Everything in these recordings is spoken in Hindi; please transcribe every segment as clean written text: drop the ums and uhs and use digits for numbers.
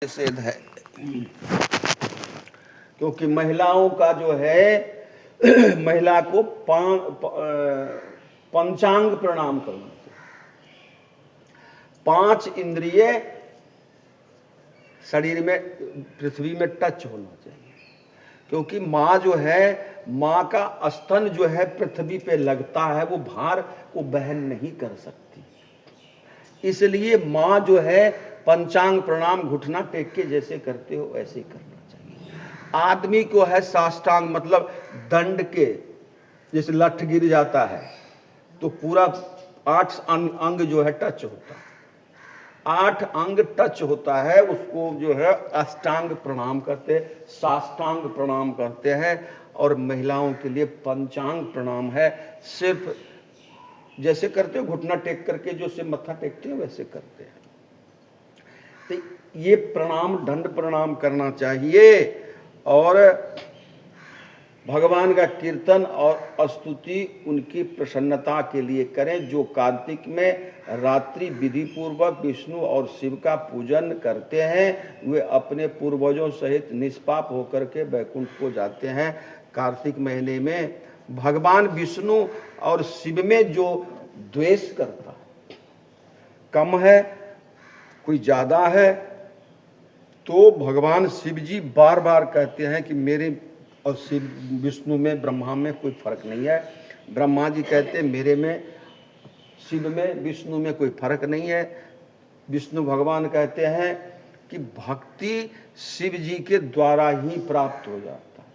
निषेध है, क्योंकि महिलाओं का जो है महिला को पंचांग प्रणाम करना चाहिए। 5 इंद्रिय शरीर में पृथ्वी में टच होना चाहिए, क्योंकि माँ जो है, माँ का स्तन जो है पृथ्वी पे लगता है, वो भार को वहन नहीं कर सकती। इसलिए माँ जो है पंचांग प्रणाम घुटना टेक के जैसे करते हो वैसे करना चाहिए। आदमी को है साष्टांग, मतलब दंड के जैसे लठ गिर जाता है तो पूरा 8 अंग जो है टच होता है, 8 अंग टच होता है, उसको जो है अष्टांग प्रणाम करते हैं, साष्टांग प्रणाम करते हैं। और महिलाओं के लिए पंचांग प्रणाम है, सिर्फ जैसे करते हो घुटना टेक करके जो से मत्था टेकते हो वैसे करते हैं। तो ये प्रणाम दंड प्रणाम करना चाहिए। और भगवान का कीर्तन और स्तुति उनकी प्रसन्नता के लिए करें। जो कार्तिक में रात्रि विधि पूर्वक विष्णु और शिव का पूजन करते हैं, वे अपने पूर्वजों सहित निष्पाप होकर के वैकुंठ को जाते हैं। कार्तिक महीने में भगवान विष्णु और शिव में जो द्वेष करता है, कम है कोई ज्यादा है, तो भगवान शिव जी बार बार कहते हैं कि मेरे और शिव विष्णु में ब्रह्मा में कोई फर्क नहीं है। ब्रह्मा जी कहते हैं मेरे में शिव में विष्णु में कोई फर्क नहीं है। विष्णु भगवान कहते हैं कि भक्ति शिव जी के द्वारा ही प्राप्त हो जाता है,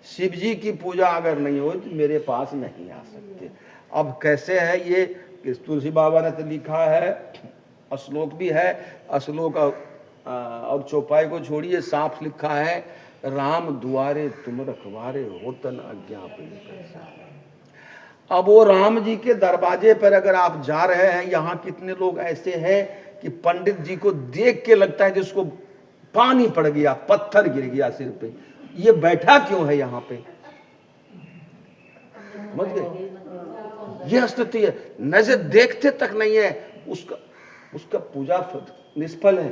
शिव जी की पूजा अगर नहीं हो तो मेरे पास नहीं आ सकते। अब कैसे है ये, तुलसी बाबा ने तो लिखा है, श्लोक भी है, श्लोक और चौपाई को छोड़िए, साफ लिखा है, राम दुआरे तुम रखवारे होतन अज्ञापन। अब वो राम जी के दरवाजे पर अगर आप जा रहे हैं, यहाँ कितने लोग ऐसे हैं कि पंडित जी को देख के लगता है जिसको पानी पड़ गया, पत्थर गिर गया सिर पे, ये बैठा क्यों है यहाँ पे, समझ गए? यह स्थिति है, नजर देखते तक नहीं है, उसका पूजा निष्फल है।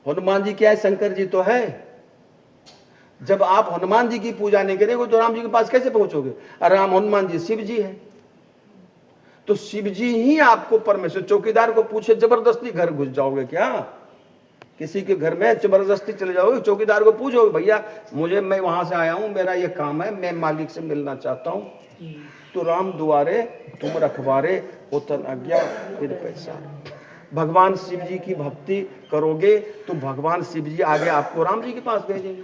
हनुमान जी क्या है, शंकर जी तो है। जब आप हनुमान जी की पूजा नहीं करेंगे तो राम जी के पास कैसे पहुंचोगे? राम हनुमान जी शिव जी है, तो शिव जी ही आपको परमेश्वर। चौकीदार को पूछे जबरदस्ती घर घुस जाओगे क्या? किसी के घर में जबरदस्ती चले जाओगे? चौकीदार को पूछोगे भैया मुझे, मैं वहां से आया हूं, मेरा ये काम है, मैं मालिक से मिलना चाहता हूं, तो राम दुआरे तुम रखवारे होतन आज्ञा फिर पैसा। भगवान शिव जी की भक्ति करोगे तो भगवान शिव जी आगे आपको राम जी के पास भेजेंगे।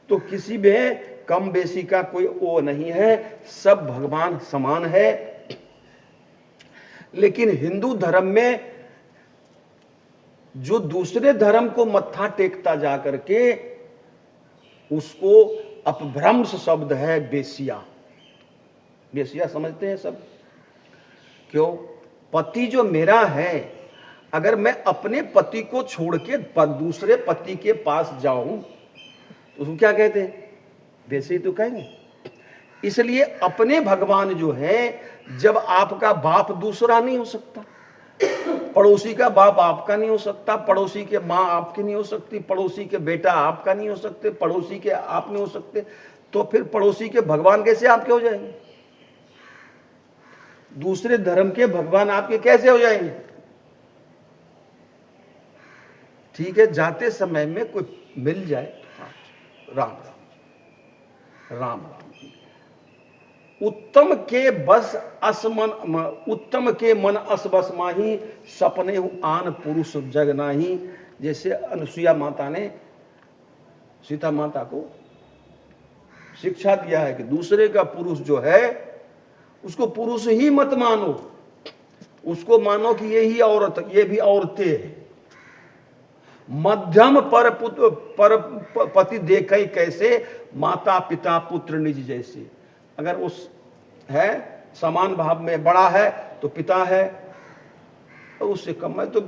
तो किसी में कम बेसी का कोई वो नहीं है, सब भगवान समान है। लेकिन हिंदू धर्म में जो दूसरे धर्म को मत्था टेकता जा करके, उसको अपभ्रंश शब्द है बेसिया। बेसिया समझते हैं सब? क्यों? पति जो मेरा है, अगर मैं अपने पति को छोड़ के दूसरे पति के पास जाऊं तो उसको क्या कहते हैं? वैसे ही तो कहेंगे। इसलिए अपने भगवान जो है, जब आपका बाप दूसरा नहीं हो सकता, पड़ोसी का बाप आपका नहीं हो सकता, पड़ोसी के माँ आपकी नहीं हो सकती, पड़ोसी के बेटा आपका नहीं हो सकते, पड़ोसी के आप नहीं हो सकते, तो फिर पड़ोसी के भगवान कैसे आपके हो जाएंगे? दूसरे धर्म के भगवान आपके कैसे हो जाएंगे? ठीक है, जाते समय में कोई मिल जाए, राम राम राम राम। उत्तम के बस असमन, उत्तम के मन अस बस माही, सपने आन पुरुष जग नाही। जैसे अनुसुईया माता ने सीता माता को शिक्षा दिया है कि दूसरे का पुरुष जो है उसको पुरुष ही मत मानो, उसको मानो कि ये ही औरत, ये भी औरतें हैं। मध्यम पर पुत्र पर पति देखे कैसे, माता पिता पुत्र निज जैसे। अगर उस है समान भाव में, बड़ा है तो पिता है, उससे कम है तो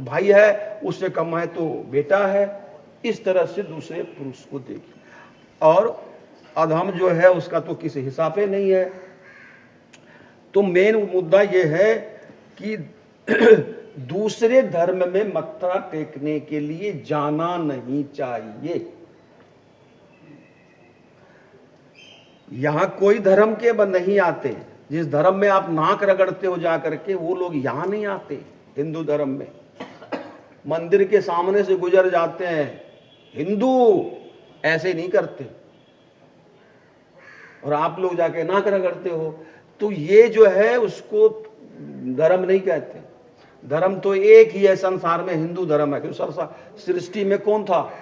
भाई है, उससे कम है तो बेटा है। इस तरह से दूसरे पुरुष को देखिए। और अधम जो है उसका तो किसी हिसाब से नहीं है। तो मेन मुद्दा यह है कि दूसरे धर्म में मत्था टेकने के लिए जाना नहीं चाहिए। यहां कोई धर्म के नहीं आते। जिस धर्म में आप नाक रगड़ते हो जाकर के, वो लोग यहां नहीं आते। हिंदू धर्म में मंदिर के सामने से गुजर जाते हैं, हिंदू ऐसे नहीं करते, और आप लोग जाके नाक रगड़ते हो। तो ये जो है उसको धर्म नहीं कहते। धर्म तो एक ही है संसार में, हिंदू धर्म है। क्योंकि सृष्टि में कौन था?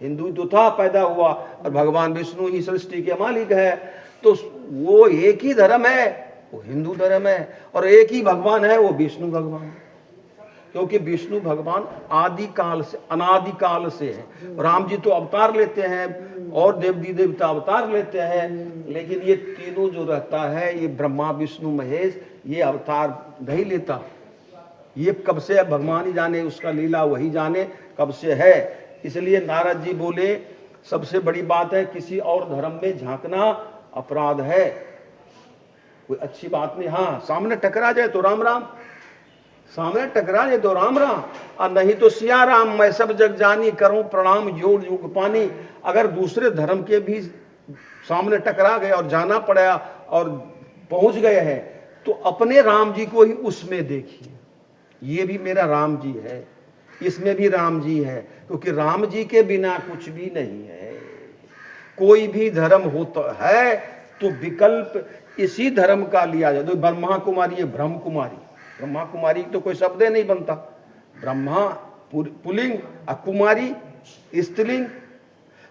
हिंदू ही तो था, पैदा हुआ, और भगवान विष्णु ही सृष्टि के मालिक है। तो वो एक ही धर्म है, वो हिंदू धर्म है, और एक ही भगवान है, वो विष्णु भगवान। क्योंकि विष्णु भगवान आदि काल से, अनादि काल से है। राम जी तो अवतार लेते हैं और देवी देवता अवतार लेते हैं, लेकिन ये तीनों जो रहता है, ये ब्रह्मा विष्णु महेश, ये अवतार नहीं लेता। ये कब से है भगवान ही जाने, उसका लीला वही जाने कब से है। इसलिए नारद जी बोले सबसे बड़ी बात है, किसी और धर्म में झांकना अपराध है, कोई अच्छी बात नहीं। हाँ, सामने टकरा जाए तो राम राम, सामने टकरा जाए तो राम राम, और नहीं तो सिया राम मैं सब जग जानी, करूं प्रणाम जोड़ युग पानी। अगर दूसरे धर्म के भी सामने टकरा गए और जाना पड़ा और पहुंच गए हैं, तो अपने राम जी को ही उसमें देखिए। ये भी मेरा राम जी है, इसमें भी राम जी है, क्योंकि राम जी के बिना कुछ भी नहीं है। कोई भी धर्म होता है तो विकल्प इसी धर्म का लिया जाए। तो ब्रह्मा कुमारी है, ब्रह्म कुमारी, ब्रह्मा कुमारी तो कोई शब्द नहीं बनता। ब्रह्मा पुल्लिंग और कुमारी स्त्रीलिंग।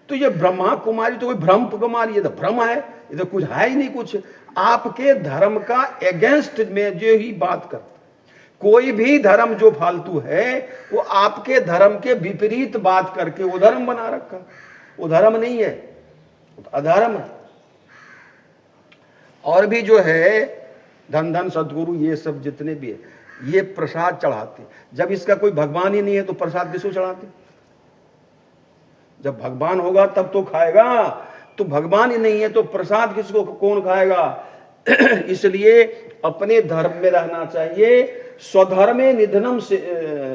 तो ये ब्रह्मा कुमारी तो कोई ब्रह्म कुमारी, ये तो भ्रम है, ये तो कुछ है ही नहीं कुछ। आपके धर्म का एगेंस्ट में जो ही बात करता, कोई भी धर्म जो फालतू है वो आपके धर्म के विपरीत बात करके वो धर्म बना रखा। वो धर्म नहीं है, वो अधर्म है। और भी जो है धन धन सदगुरु, ये सब जितने भी है, ये प्रसाद चढ़ाते। जब इसका कोई भगवान ही नहीं है तो प्रसाद किसको चढ़ाते? जब भगवान होगा तब तो खाएगा, तो भगवान ही नहीं है तो प्रसाद किसको, कौन खाएगा? इसलिए अपने धर्म में रहना चाहिए। स्वधर्मे निधनम से,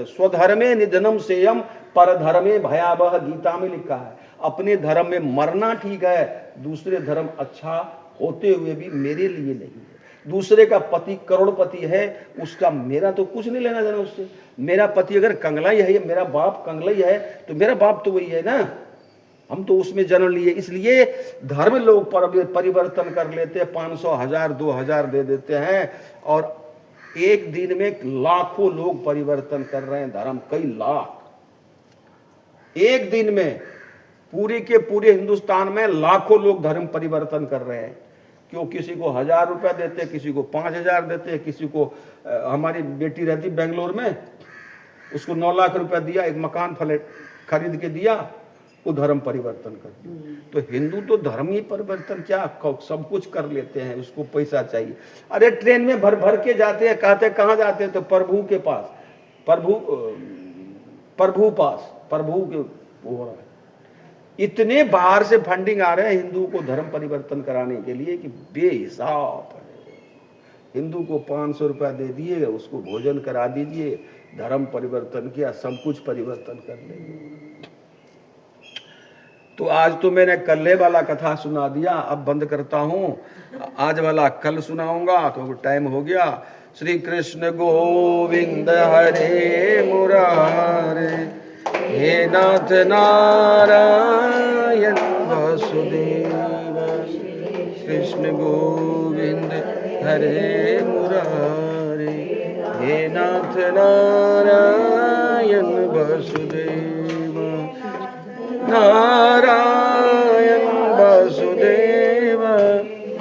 स्वधर्मे निधनम सेयम परधर्मे भयावह, गीता में लिखा है। अपने धर्म में मरना ठीक है, दूसरे धर्म अच्छा होते हुए भी मेरे लिए नहीं है। दूसरे का पति करोड़पति है, उसका मेरा तो कुछ नहीं लेना देना उससे। मेरा पति अगर कंगलाई है, मेरा बाप कंगलाई है, तो मेरा बाप तो वही है ना, हम तो उसमें जन्म लिए। इसलिए धर्म लोग परिवर्तन कर लेते हैं, 500 1000 2000 दे देते हैं, और एक दिन में लाखों लोग परिवर्तन कर रहे हैं धर्म, कई लाख एक दिन में। पूरी के पूरे हिंदुस्तान में लाखों लोग धर्म परिवर्तन कर रहे हैं। क्यों? किसी को 1000 रुपया देते हैं, किसी को 5000 देते हैं, किसी को हमारी बेटी रहती बेंगलोर में, उसको 9 लाख रुपया दिया, एक मकान फ्लैट खरीद के दिया, वो धर्म परिवर्तन कर दिया। तो हिंदू तो धर्म ही परिवर्तन क्या सब कुछ कर लेते हैं, उसको पैसा चाहिए। अरे ट्रेन में भर भर के जाते हैं, कहते कहाँ जाते हैं? तो प्रभु के पास, प्रभु पास, प्रभु के हो रहा है। इतने बाहर से फंडिंग आ रहे हैं हिंदू को धर्म परिवर्तन कराने के लिए कि बेहिसाब है। हिंदू को 500 रुपया दे दिए, उसको भोजन करा दीजिए, धर्म परिवर्तन किया, सब कुछ परिवर्तन कर लेंगे। तो आज तो मैंने कल्ले वाला कथा सुना दिया, अब बंद करता हूँ। आज वाला कल सुनाऊंगा, तो टाइम हो गया। श्री कृष्ण गोविंद हरे मुरारे, हे नाथ नारायण वासुदेव। कृष्ण गोविंद हरे मुरारे, हे नाथ नारायण वासुदेव। नारायण वासुदेव,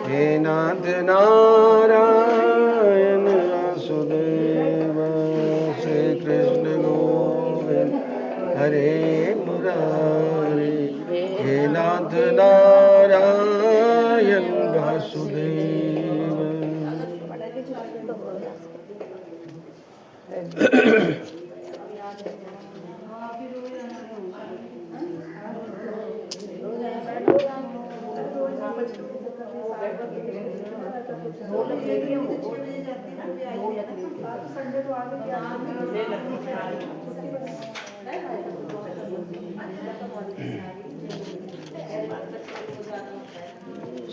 हे नाथ नारायण वासुदेव। श्री कृष्ण गोविंद हरे मुरारे, हे नाथ नारायण वासुदेव। संडे तो आगे क्या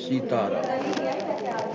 सीताराम।